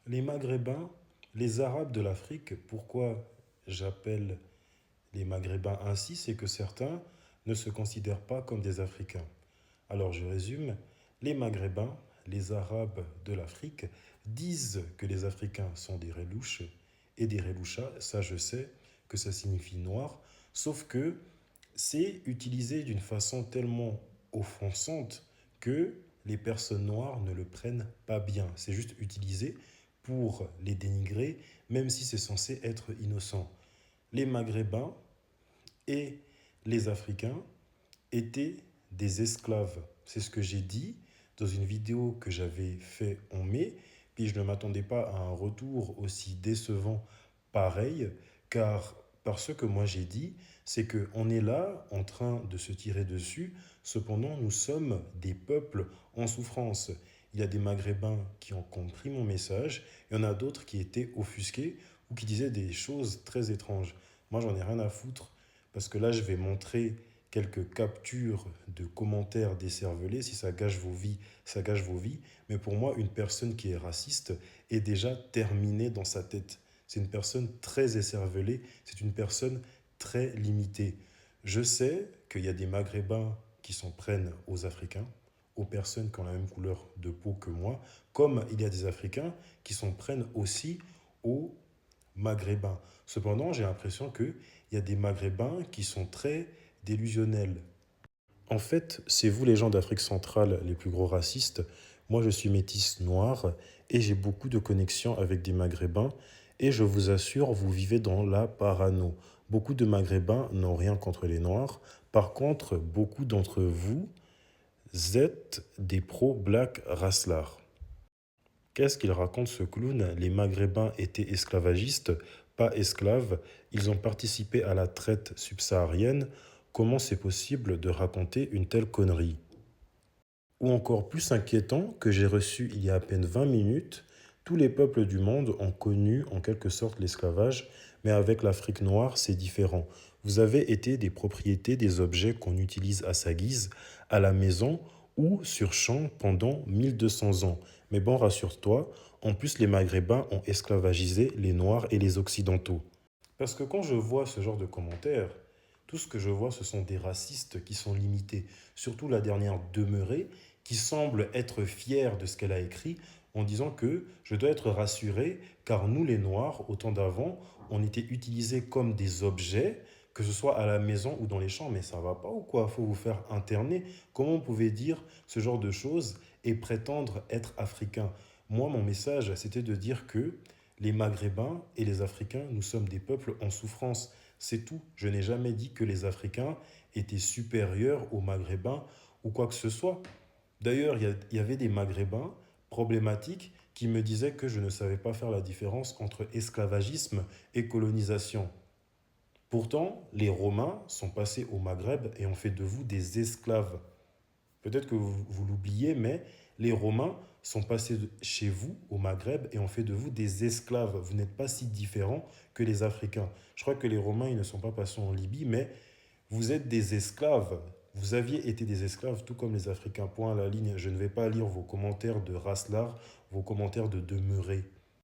Les Maghrébins, les Arabes de l'Afrique, pourquoi j'appelle les Maghrébins ainsi, c'est que certains ne se considèrent pas comme des Africains. Alors je résume, les Maghrébins, les Arabes de l'Afrique, disent que les Africains sont des Relouches et des Relouchas, ça je sais que ça signifie noir, sauf que c'est utilisé d'une façon tellement offensante que les personnes noires ne le prennent pas bien. C'est juste utilisé pour les dénigrer, même si c'est censé être innocent. Les Maghrébins et les Africains étaient des esclaves. C'est ce que j'ai dit dans une vidéo que j'avais fait en mai, puis je ne m'attendais pas à un retour aussi décevant pareil, car par ce que moi j'ai dit, c'est qu'on est là en train de se tirer dessus, cependant nous sommes des peuples en souffrance. Il y a des Maghrébins qui ont compris mon message, il y en a d'autres qui étaient offusqués ou qui disaient des choses très étranges. Moi j'en ai rien à foutre, parce que là je vais montrer quelques captures de commentaires décervelés. Si ça gâche vos vies, ça gâche vos vies. Mais pour moi, une personne qui est raciste est déjà terminée dans sa tête. C'est une personne très écervelée, c'est une personne très limitée. Je sais qu'il y a des Maghrébins qui s'en prennent aux Africains, aux personnes qui ont la même couleur de peau que moi, comme il y a des Africains qui s'en prennent aussi aux Maghrébins. Cependant, j'ai l'impression qu'il y a des Maghrébins qui sont très délusionnels. En fait, c'est vous les gens d'Afrique centrale les plus gros racistes. Moi, je suis métisse noire et j'ai beaucoup de connexions avec des Maghrébins. Et je vous assure, vous vivez dans la parano. Beaucoup de Maghrébins n'ont rien contre les Noirs. Par contre, beaucoup d'entre vous êtes des pro-black racelards. Qu'est-ce qu'il raconte ce clown? Les Maghrébins étaient esclavagistes, pas esclaves. Ils ont participé à la traite subsaharienne. Comment c'est possible de raconter une telle connerie? Ou encore plus inquiétant, que j'ai reçu il y a à peine 20 minutes, tous les peuples du monde ont connu en quelque sorte l'esclavage, mais avec l'Afrique noire, c'est différent. Vous avez été des propriétés des objets qu'on utilise à sa guise, à la maison ou sur champ pendant 1200 ans. Mais bon, rassure-toi, en plus les Maghrébins ont esclavagisé les Noirs et les Occidentaux. Parce que quand je vois ce genre de commentaires, tout ce que je vois, ce sont des racistes qui sont limités. Surtout la dernière demeurée, qui semble être fière de ce qu'elle a écrit en disant que je dois être rassuré car nous les Noirs, au temps d'avant, on était utilisés comme des objets, que ce soit à la maison ou dans les champs. Mais ça va pas ou quoi? Faut vous faire interner. Comment vous pouvez dire ce genre de choses et prétendre être africain? Moi, mon message, c'était de dire que les Maghrébins et les Africains, nous sommes des peuples en souffrance. C'est tout. Je n'ai jamais dit que les Africains étaient supérieurs aux Maghrébins ou quoi que ce soit. D'ailleurs, il y avait des Maghrébins problématiques qui me disaient que je ne savais pas faire la différence entre esclavagisme et colonisation. Pourtant, les Romains sont passés au Maghreb et ont fait de vous des esclaves. Peut-être que vous l'oubliez, mais les Romains sont passés chez vous, au Maghreb, et ont fait de vous des esclaves. Vous n'êtes pas si différents que les Africains. Je crois que les Romains, ils ne sont pas passés en Libye, mais vous êtes des esclaves. Vous aviez été des esclaves, tout comme les Africains. Point à la ligne. Je ne vais pas lire vos commentaires de Raslar, vos commentaires de Demeuré.